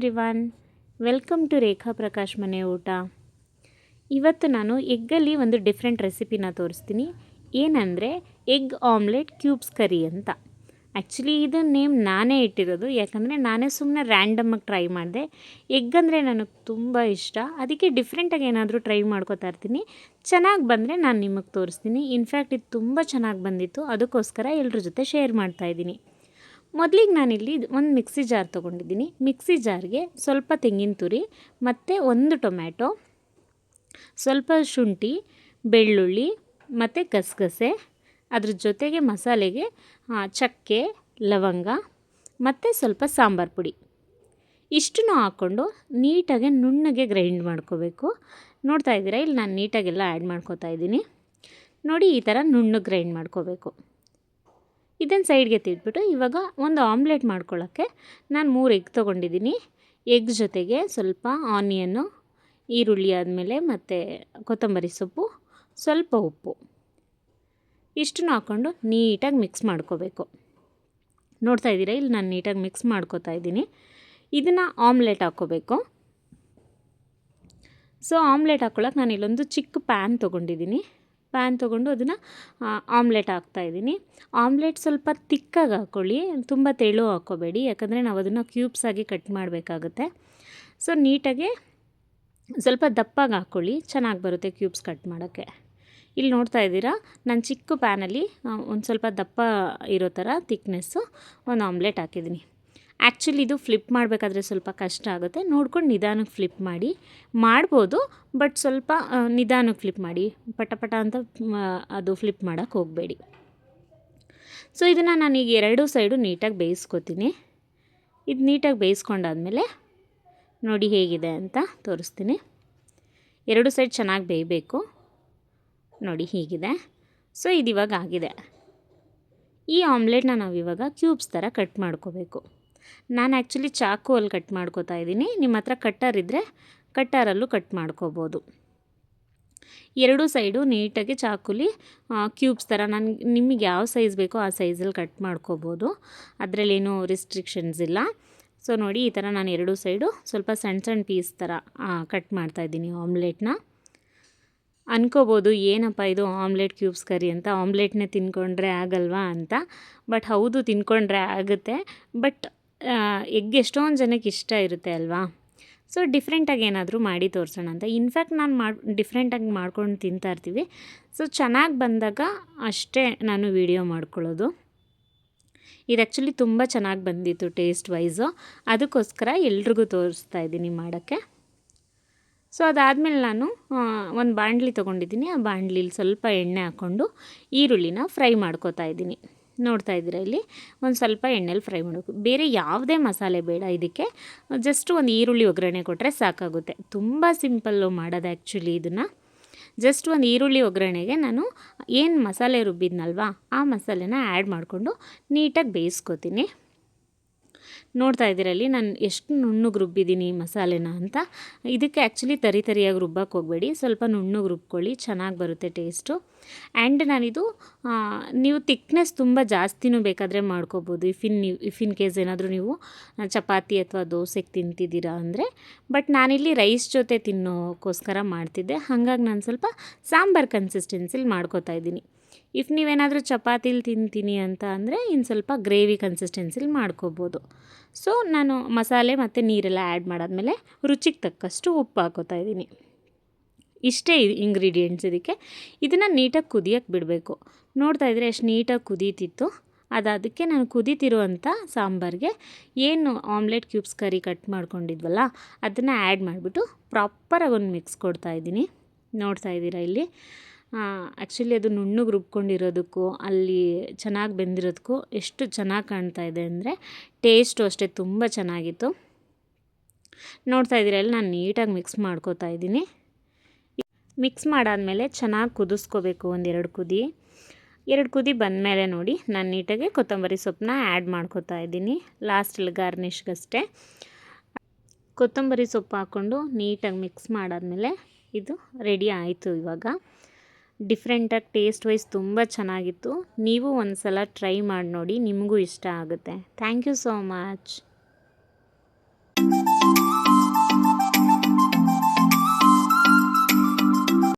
Everyone, welcome to ರೇಖಾ ಪ್ರಕಾಶ್ ಮನೆ ಊಟ. ಇವತ್ತು ನಾನು ಎಗ್ಗಲ್ಲಿ ಒಂದು ಡಿಫ್ರೆಂಟ್ ರೆಸಿಪಿನ ತೋರಿಸ್ತೀನಿ. ಏನಂದರೆ ಎಗ್ ಆಮ್ಲೆಟ್ ಕ್ಯೂಬ್ಸ್ ಕರಿ ಅಂತ. ಆ್ಯಕ್ಚುಲಿ ಇದು ನೇಮ್ ನಾನೇ ಇಟ್ಟಿರೋದು, ಯಾಕಂದರೆ ನಾನೇ ಸುಮ್ಮನೆ ರ್ಯಾಂಡಮಾಗಿ ಟ್ರೈ ಮಾಡಿದೆ. ಎಗ್ ಅಂದರೆ ನನಗೆ ತುಂಬ ಇಷ್ಟ, ಅದಕ್ಕೆ ಡಿಫ್ರೆಂಟಾಗಿ ಏನಾದರೂ ಟ್ರೈ ಮಾಡ್ಕೋತಾ ಇರ್ತೀನಿ. ಚೆನ್ನಾಗಿ ಬಂದರೆ ನಾನು ನಿಮಗೆ ತೋರಿಸ್ತೀನಿ. ಇನ್ಫ್ಯಾಕ್ಟ್ ಇದು ತುಂಬ ಚೆನ್ನಾಗಿ ಬಂದಿತ್ತು, ಅದಕ್ಕೋಸ್ಕರ ಎಲ್ಲರ ಜೊತೆ ಶೇರ್ ಮಾಡ್ತಾಯಿದ್ದೀನಿ. ಮೊದಲಿಗೆ ನಾನಿಲ್ಲಿ ಒಂದು ಮಿಕ್ಸಿ ಜಾರ್ ತೊಗೊಂಡಿದ್ದೀನಿ. ಮಿಕ್ಸಿ ಜಾರ್ಗೆ ಸ್ವಲ್ಪ ತೆಂಗಿನ ತುರಿ ಮತ್ತು ಒಂದು ಟೊಮ್ಯಾಟೊ, ಸ್ವಲ್ಪ ಶುಂಠಿ, ಬೆಳ್ಳುಳ್ಳಿ ಮತ್ತು ಗಸಗಸೆ, ಅದ್ರ ಜೊತೆಗೆ ಮಸಾಲೆಗೆ ಚಕ್ಕೆ, ಲವಂಗ ಮತ್ತು ಸ್ವಲ್ಪ ಸಾಂಬಾರು ಪುಡಿ, ಇಷ್ಟನ್ನು ಹಾಕ್ಕೊಂಡು ನೀಟಾಗಿ ನುಣ್ಣಗೆ ಗ್ರೈಂಡ್ ಮಾಡ್ಕೋಬೇಕು. ನೋಡ್ತಾ ಇದ್ದೀರಾ, ಇಲ್ಲಿ ನಾನು ನೀಟಾಗೆಲ್ಲ ಆ್ಯಡ್ ಮಾಡ್ಕೋತಾ ಇದ್ದೀನಿ. ನೋಡಿ, ಈ ಥರ ನುಣ್ಣಗೆ ಗ್ರೈಂಡ್ ಮಾಡ್ಕೋಬೇಕು. ಇದನ್ನು ಸೈಡ್ಗೆ ತಿಟ್ಬಿಟ್ಟು ಇವಾಗ ಒಂದು ಆಮ್ಲೆಟ್ ಮಾಡ್ಕೊಳ್ಳೋಕ್ಕೆ ನಾನು 3 ಎಗ್ ತೊಗೊಂಡಿದ್ದೀನಿ. ಎಗ್ ಜೊತೆಗೆ ಸ್ವಲ್ಪ ಆನಿಯನ್ನು, ಈರುಳ್ಳಿ ಆದಮೇಲೆ ಮತ್ತು ಕೊತ್ತಂಬರಿ ಸೊಪ್ಪು, ಸ್ವಲ್ಪ ಉಪ್ಪು, ಇಷ್ಟನ್ನು ಹಾಕ್ಕೊಂಡು ನೀಟಾಗಿ ಮಿಕ್ಸ್ ಮಾಡ್ಕೋಬೇಕು. ನೋಡ್ತಾ ಇದ್ದೀರಾ, ಇಲ್ಲಿ ನಾನು ನೀಟಾಗಿ ಮಿಕ್ಸ್ ಮಾಡ್ಕೋತಾ ಇದ್ದೀನಿ. ಇದನ್ನು ಆಮ್ಲೆಟ್ ಹಾಕ್ಕೋಬೇಕು. ಸೊ ಆಮ್ಲೆಟ್ ಹಾಕ್ಕೊಳ್ಳೋಕೆ ನಾನು ಇಲ್ಲೊಂದು ಚಿಕ್ಕ ಪ್ಯಾನ್ ತೊಗೊಂಡಿದ್ದೀನಿ. ಪ್ಯಾನ್ ತೊಗೊಂಡು ಅದನ್ನು ಆಮ್ಲೆಟ್ ಹಾಕ್ತಾಯಿದ್ದೀನಿ. ಆಮ್ಲೆಟ್ ಸ್ವಲ್ಪ ತಿಕ್ಕಾಗಿ ಹಾಕ್ಕೊಳ್ಳಿ, ತುಂಬ ತೆಳು ಹಾಕ್ಕೋಬೇಡಿ, ಯಾಕಂದರೆ ನಾವು ಅದನ್ನು ಕ್ಯೂಬ್ಸ್ ಆಗಿ ಕಟ್ ಮಾಡಬೇಕಾಗುತ್ತೆ. ಸೊ ನೀಟಾಗಿ ಸ್ವಲ್ಪ ದಪ್ಪಾಗಿ ಹಾಕ್ಕೊಳ್ಳಿ, ಚೆನ್ನಾಗಿ ಬರುತ್ತೆ ಕ್ಯೂಬ್ಸ್ ಕಟ್ ಮಾಡೋಕ್ಕೆ. ಇಲ್ಲಿ ನೋಡ್ತಾ ಇದ್ದೀರಾ, ನಾನು ಚಿಕ್ಕ ಪ್ಯಾನಲ್ಲಿ ಒಂದು ಸ್ವಲ್ಪ ದಪ್ಪ ಇರೋ ಥರ ತಿಕ್ನೆಸ್ಸು ಒಂದು ಆಮ್ಲೆಟ್ ಹಾಕಿದ್ದೀನಿ. ಆ್ಯಕ್ಚುಲಿ ಇದು ಫ್ಲಿಪ್ ಮಾಡಬೇಕಾದ್ರೆ ಸ್ವಲ್ಪ ಕಷ್ಟ ಆಗುತ್ತೆ, ನೋಡ್ಕೊಂಡು ನಿಧಾನಕ್ಕೆ ಫ್ಲಿಪ್ ಮಾಡ್ಬೋದು, ಬಟ್ ಸ್ವಲ್ಪ ನಿಧಾನಕ್ಕೆ ಫ್ಲಿಪ್ ಮಾಡಿ, ಪಟ ಅಂತ ಅದು ಫ್ಲಿಪ್ ಮಾಡೋಕ್ಕೆ ಹೋಗಬೇಡಿ. ಸೊ ಇದನ್ನು ನಾನೀಗ 2 ಸೈಡು ನೀಟಾಗಿ ಬೇಯಿಸ್ಕೊತೀನಿ. ಇದು ನೀಟಾಗಿ ಬೇಯಿಸ್ಕೊಂಡಾದ್ಮೇಲೆ ನೋಡಿ ಹೇಗಿದೆ ಅಂತ ತೋರಿಸ್ತೀನಿ. 2 ಸೈಡ್ ಚೆನ್ನಾಗಿ ಬೇಯಬೇಕು. ನೋಡಿ ಹೀಗಿದೆ. ಸೊ ಇದು ಇವಾಗ ಆಗಿದೆ. ಈ ಆಮ್ಲೆಟ್ನ ನಾವಿವಾಗ ಕ್ಯೂಬ್ಸ್ ಥರ ಕಟ್ ಮಾಡ್ಕೋಬೇಕು. ನಾನು ಆ್ಯಕ್ಚುಲಿ ಚಾಕುವಲ್ಲಿ ಕಟ್ ಮಾಡ್ಕೋತಾ ಇದ್ದೀನಿ. ನಿಮ್ಮ ಹತ್ರ ಕಟ್ಟರ್ ಇದ್ದರೆ ಕಟ್ಟರಲ್ಲೂ ಕಟ್ ಮಾಡ್ಕೋಬೋದು. 2 ಸೈಡು ನೀಟಾಗಿ ಚಾಕುಲಿ ಕ್ಯೂಬ್ಸ್ ಥರ ನಿಮಗೆ ಯಾವ ಸೈಜ್ ಬೇಕೋ ಆ ಸೈಜಲ್ಲಿ ಕಟ್ ಮಾಡ್ಕೋಬೋದು. ಅದರಲ್ಲೇನೂ ರಿಸ್ಟ್ರಿಕ್ಷನ್ಸ್ ಇಲ್ಲ. ಸೊ ನೋಡಿ, ಈ ಥರ ನಾನು 2 ಸೈಡು ಸ್ವಲ್ಪ ಸಣ್ಣ ಪೀಸ್ ಥರ ಕಟ್ ಮಾಡ್ತಾಯಿದ್ದೀನಿ ಆಮ್ಲೆಟ್ನ. ಅನ್ಕೋಬೋದು, ಏನಪ್ಪ ಇದು ಆಮ್ಲೆಟ್ ಕ್ಯೂಬ್ಸ್ ಕರಿ ಅಂತ, ಆಮ್ಲೆಟ್ನೇ ತಿನ್ಕೊಂಡ್ರೆ ಆಗಲ್ವಾ ಅಂತ. ಬಟ್ ಹೌದು, ತಿನ್ಕೊಂಡ್ರೆ ಆಗುತ್ತೆ. ಬಟ್ ಎಗ್ ಎಷ್ಟೊಂದು ಜನಕ್ಕೆ ಇಷ್ಟ ಇರುತ್ತೆ ಅಲ್ವಾ. ಸೊ ಡಿಫ್ರೆಂಟಾಗಿ ಏನಾದರೂ ಮಾಡಿ ತೋರಿಸೋಣ ಅಂತ. ಇನ್ಫ್ಯಾಕ್ಟ್ ನಾನು ಡಿಫ್ರೆಂಟಾಗಿ ಮಾಡ್ಕೊಂಡು ತಿಂತಾಯಿರ್ತೀವಿ. ಸೊ ಚೆನ್ನಾಗಿ ಬಂದಾಗ ಅಷ್ಟೇ ನಾನು ವಿಡಿಯೋ ಮಾಡ್ಕೊಳ್ಳೋದು. ಇದು ಆ್ಯಕ್ಚುಲಿ ತುಂಬ ಚೆನ್ನಾಗಿ ಬಂದಿತ್ತು ಟೇಸ್ಟ್ ವೈಸು, ಅದಕ್ಕೋಸ್ಕರ ಎಲ್ರಿಗೂ ತೋರಿಸ್ತಾ ಇದ್ದೀನಿ ಮಾಡೋಕ್ಕೆ. ಸೊ ಅದಾದಮೇಲೆ ನಾನು ಒಂದು ಬಾಣಲಿ ತೊಗೊಂಡಿದ್ದೀನಿ. ಆ ಬಾಣಲಿಲಿ ಸ್ವಲ್ಪ ಎಣ್ಣೆ ಹಾಕ್ಕೊಂಡು ಈರುಳ್ಳಿನ ಫ್ರೈ ಮಾಡ್ಕೋತಾ ಇದ್ದೀನಿ. ನೋಡ್ತಾ ಇದ್ದೀರಾ, ಇಲ್ಲಿ ಒಂದು ಸ್ವಲ್ಪ ಎಣ್ಣೆಲಿ ಫ್ರೈ ಮಾಡಬೇಕು. ಬೇರೆ ಯಾವುದೇ ಮಸಾಲೆ ಬೇಡ ಇದಕ್ಕೆ, ಜಸ್ಟ್ ಒಂದು ಈರುಳ್ಳಿ ಒಗ್ಗರಣೆ ಕೊಟ್ಟರೆ ಸಾಕಾಗುತ್ತೆ. ತುಂಬ ಸಿಂಪಲ್ಲು ಮಾಡೋದು ಆ್ಯಕ್ಚುಲಿ ಇದನ್ನು. ಜಸ್ಟ್ ಒಂದು ಈರುಳ್ಳಿ ಒಗ್ಗರಣೆಗೆ ನಾನು ಏನು ಮಸಾಲೆ ರುಬ್ಬಿದ್ನಲ್ವಾ, ಆ ಮಸಾಲೆನ ಆ್ಯಡ್ ಮಾಡಿಕೊಂಡು ನೀಟಾಗಿ ಬೇಯಿಸ್ಕೊತೀನಿ. ನೋಡ್ತಾ ಇದ್ದೀರಲ್ಲಿ ನಾನು ಎಷ್ಟು ನುಣ್ಣಗೆ ರುಬ್ಬಿದ್ದೀನಿ ಮಸಾಲೆನ ಅಂತ. ಇದಕ್ಕೆ ಆ್ಯಕ್ಚುಲಿ ತರಿಯಾಗಿ ರುಬ್ಬಕ್ಕೆ ಹೋಗಬೇಡಿ, ಸ್ವಲ್ಪ ನುಣ್ಣಗೆ ರುಬ್ಕೊಳ್ಳಿ, ಚೆನ್ನಾಗಿ ಬರುತ್ತೆ ಟೇಸ್ಟು. ಆ್ಯಂಡ್ ನಾನಿದು ನೀವು ತಿಕ್ನೆಸ್ ತುಂಬ ಜಾಸ್ತಿನೂ ಬೇಕಾದರೆ ಮಾಡ್ಕೋಬೋದು. ಇಫ್ ಇನ್ ಕೇಸ್ ಏನಾದರೂ ನೀವು ಚಪಾತಿ ಅಥವಾ ದೋಸೆಗೆ ತಿಂತಿದ್ದೀರಾ ಅಂದರೆ. ಬಟ್ ನಾನಿಲ್ಲಿ ರೈಸ್ ಜೊತೆ ತಿನ್ನೋಕ್ಕೋಸ್ಕರ ಮಾಡ್ತಿದ್ದೆ, ಹಾಗಾಗಿ ನಾನು ಸ್ವಲ್ಪ ಸಾಂಬಾರು ಕನ್ಸಿಸ್ಟೆನ್ಸಿಲಿ ಮಾಡ್ಕೋತಾ ಇದ್ದೀನಿ. ಇಫ್ ನೀವೇನಾದರೂ ಚಪಾತಿಲಿ ತಿಂತೀನಿ ಅಂತ ಅಂದರೆ ಇನ್ನು ಸ್ವಲ್ಪ ಗ್ರೇವಿ ಕನ್ಸಿಸ್ಟೆನ್ಸಿಲಿ ಮಾಡ್ಕೋಬೋದು. ಸೊ ನಾನು ಮಸಾಲೆ ಮತ್ತು ನೀರೆಲ್ಲ ಆ್ಯಡ್ ಮಾಡಾದಮೇಲೆ ರುಚಿಗೆ ತಕ್ಕಷ್ಟು ಉಪ್ಪು ಹಾಕೋತಾ ಇದ್ದೀನಿ. ಇಷ್ಟೇ ಇಂಗ್ರೀಡಿಯೆಂಟ್ಸ್ ಇದಕ್ಕೆ. ಇದನ್ನು ನೀಟಾಗಿ ಕುದಿಯೋಕ್ಕೆ ಬಿಡಬೇಕು. ನೋಡ್ತಾ ಇದ್ದರೆ ಎಷ್ಟು ನೀಟಾಗಿ ಕುದೀತಿತ್ತು. ಅದಕ್ಕೆ ನಾನು ಕುದೀತಿರುವಂಥ ಸಾಂಬಾರಿಗೆ ಏನು ಆಮ್ಲೆಟ್ ಕ್ಯೂಬ್ಸ್ ಕರಿ ಕಟ್ ಮಾಡ್ಕೊಂಡಿದ್ವಲ್ಲ ಅದನ್ನು ಆ್ಯಡ್ ಮಾಡಿಬಿಟ್ಟು ಪ್ರಾಪರಾಗಿ ಒಂದು ಮಿಕ್ಸ್ ಕೊಡ್ತಾಯಿದ್ದೀನಿ. ನೋಡ್ತಾ ಇದ್ದೀರಾ ಇಲ್ಲಿ. ಆ್ಯಕ್ಚುಲಿ ಅದು ನುಣ್ಣಗೆ ರುಬ್ಕೊಂಡಿರೋದಕ್ಕೂ ಅಲ್ಲಿ ಚೆನ್ನಾಗಿ ಬೆಂದಿರೋದಕ್ಕೂ ಎಷ್ಟು ಚೆನ್ನಾಗಿ ಕಾಣ್ತಾ ಇದೆ ಅಂದರೆ ಟೇಸ್ಟು ಅಷ್ಟೇ ತುಂಬ ಚೆನ್ನಾಗಿತ್ತು. ನೋಡ್ತಾ ಇದ್ದೀರಾ, ಅಲ್ಲಿ ನಾನು ನೀಟಾಗಿ ಮಿಕ್ಸ್ ಮಾಡ್ಕೋತಾ ಇದ್ದೀನಿ. ಮಿಕ್ಸ್ ಮಾಡಾದಮೇಲೆ ಚೆನ್ನಾಗಿ ಕುದಿಸ್ಕೋಬೇಕು. 2 ಕುದಿ ಬಂದಮೇಲೆ ನೋಡಿ, ನಾನು ನೀಟಾಗಿ ಕೊತ್ತಂಬರಿ ಸೊಪ್ಪನ್ನ ಆ್ಯಡ್ ಮಾಡ್ಕೋತಾ ಇದ್ದೀನಿ. ಲಾಸ್ಟಲ್ಲಿ ಗಾರ್ನಿಷ್ಗಷ್ಟೇ ಕೊತ್ತಂಬರಿ ಸೊಪ್ಪು ಹಾಕ್ಕೊಂಡು ನೀಟಾಗಿ ಮಿಕ್ಸ್ ಮಾಡಾದಮೇಲೆ ಇದು ರೆಡಿ ಆಯಿತು. ಇವಾಗ ಡಿಫ್ರೆಂಟಾಗಿ ಟೇಸ್ಟ್ ವೈಸ್ ತುಂಬ ಚೆನ್ನಾಗಿತ್ತು. ನೀವು ಒಂದು ಸಲ ಟ್ರೈ ಮಾಡಿ ನೋಡಿ, ನಿಮಗೂ ಇಷ್ಟ ಆಗುತ್ತೆ. Thank you so much.